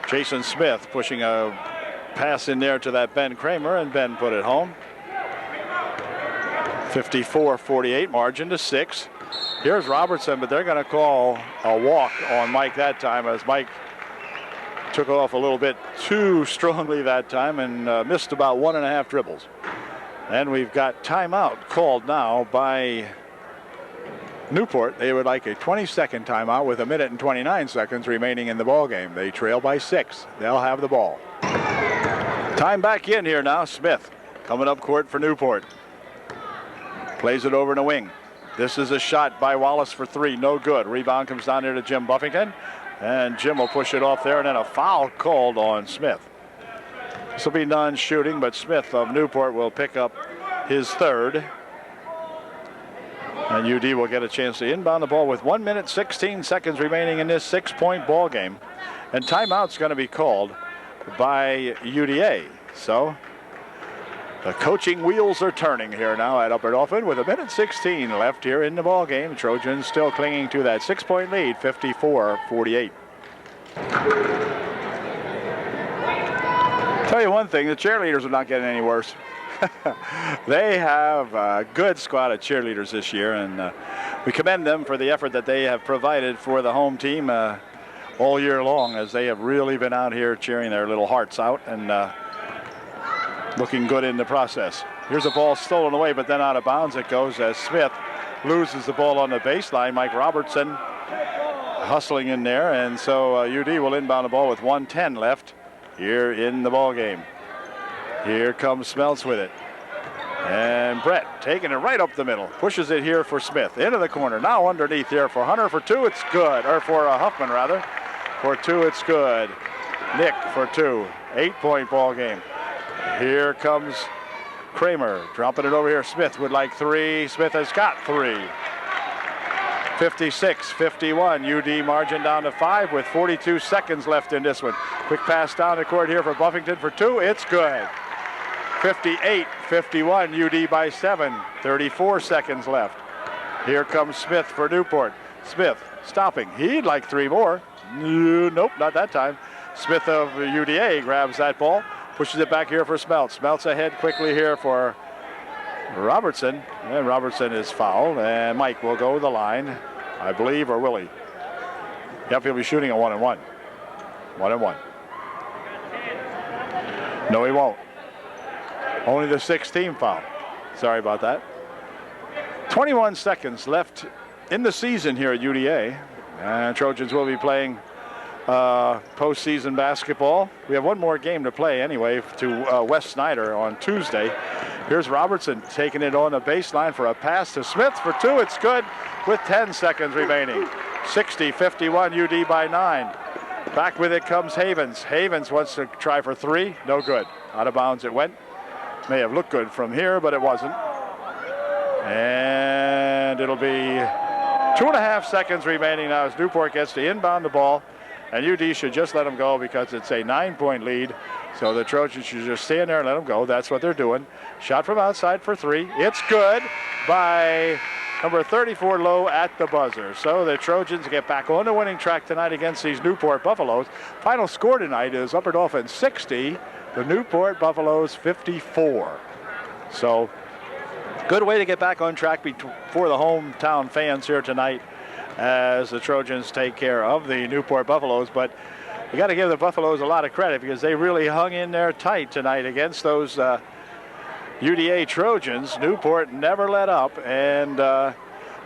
B: Jason Smith pushing a pass in there to that Ben Kramer, and Ben put it home. 54-48 margin to 6. Here's Robertson, but they're going to call a walk on Mike that time as Mike took off a little bit too strongly that time and missed about 1.5 dribbles. And we've got timeout called now by Newport. They would like a 20-second timeout with 1 minute and 29 seconds remaining in the ball game. They trail by 6. They'll have the ball. Time back in here now. Smith coming up court for Newport. Plays it over in the wing. This is a shot by Wallace for three. No good. Rebound comes down here to Jim Buffington. And Jim will push it off there, and then a foul called on Smith. This will be non-shooting, but Smith of Newport will pick up his third. And UD will get a chance to inbound the ball with 1 minute, 16 seconds remaining in this 6-point ball game. And timeout's going to be called by UDA. So the coaching wheels are turning here now at Upper Dauphin with 1 minute 16 left here in the ball game. Trojans still clinging to that 6-point lead, 54-48. Tell you one thing, the cheerleaders are not getting any worse. They have a good squad of cheerleaders this year, and we commend them for the effort that they have provided for the home team all year long, as they have really been out here cheering their little hearts out and looking good in the process. Here's a ball stolen away, but then out of bounds it goes as Smith loses the ball on the baseline. Mike Robertson hustling in there, and so UD will inbound the ball with 1:10 left here in the ball game. Here comes Smeltz with it. And Brett taking it right up the middle. Pushes it here for Smith. Into the corner. Now underneath here for Hunter for two. It's good. Or for Huffman, rather. For two, it's good. Nick for two. 8-point ball game. Here comes Kramer. Dropping it over here. Smith would like three. Smith has got three. 56-51. UD margin down to 5 with 42 seconds left in this one. Quick pass down the court here for Buffington for two. It's good. 58-51, UD by 7. 34 seconds left. Here comes Smith for Newport. Smith stopping. He'd like 3 more. Nope, not that time. Smith of UDA grabs that ball, pushes it back here for Smeltz. Smeltz ahead quickly here for Robertson. And Robertson is fouled. And Mike will go to the line, I believe, or will he? Yep, he'll be shooting a 1-and-1. 1-and-1. No, he won't. Only the 6th team foul. Sorry about that. 21 seconds left in the season here at UDA. And Trojans will be playing postseason basketball. We have one more game to play anyway to West Snyder on Tuesday. Here's Robertson taking it on the baseline for a pass to Smith for 2. It's good with 10 seconds remaining. 60-51, UD by 9. Back with it comes Havens. Havens wants to try for 3. No good. Out of bounds it went. May have looked good from here, but it wasn't. And it'll be 2.5 seconds remaining now as Newport gets to inbound the ball. And UD should just let them go because it's a 9-point lead. So the Trojans should just stand there and let them go. That's what they're doing. Shot from outside for 3. It's good by number 34, Lowe, at the buzzer. So the Trojans get back on the winning track tonight against these Newport Buffaloes. Final score tonight is Upper Dauphin 60, the Newport Buffaloes 54. So good way to get back on track for the hometown fans here tonight as the Trojans take care of the Newport Buffaloes. But we got to give the Buffaloes a lot of credit because they really hung in there tight tonight against those UDA Trojans. Newport never let up and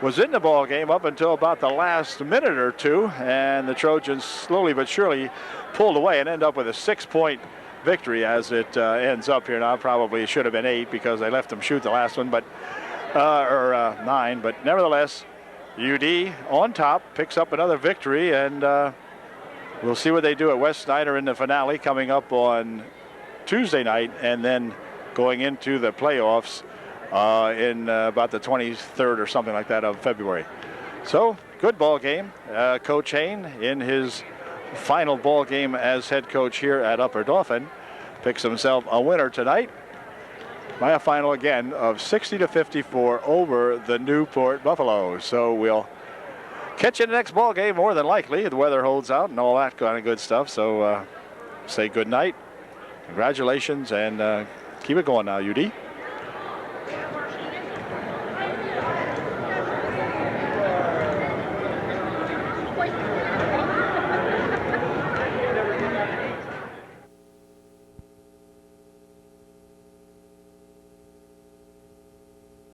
B: was in the ball game up until about the last minute or two, and the Trojans slowly but surely pulled away and end up with a 6-point victory as it ends up here now. Probably should have been 8 because they left them shoot the last one, but 9. But nevertheless, UD on top picks up another victory, and we'll see what they do at West Snyder in the finale coming up on Tuesday night, and then going into the playoffs in about the 23rd or something like that of February. So good ball game. Coach Hain, in his final ball game as head coach here at Upper Dauphin, picks himself a winner tonight by a final again of 60-54 over the Newport Buffaloes. So we'll catch you in the next ball game more than likely. The weather holds out and all that kind of good stuff. So say good night, congratulations, and keep it going now, UD.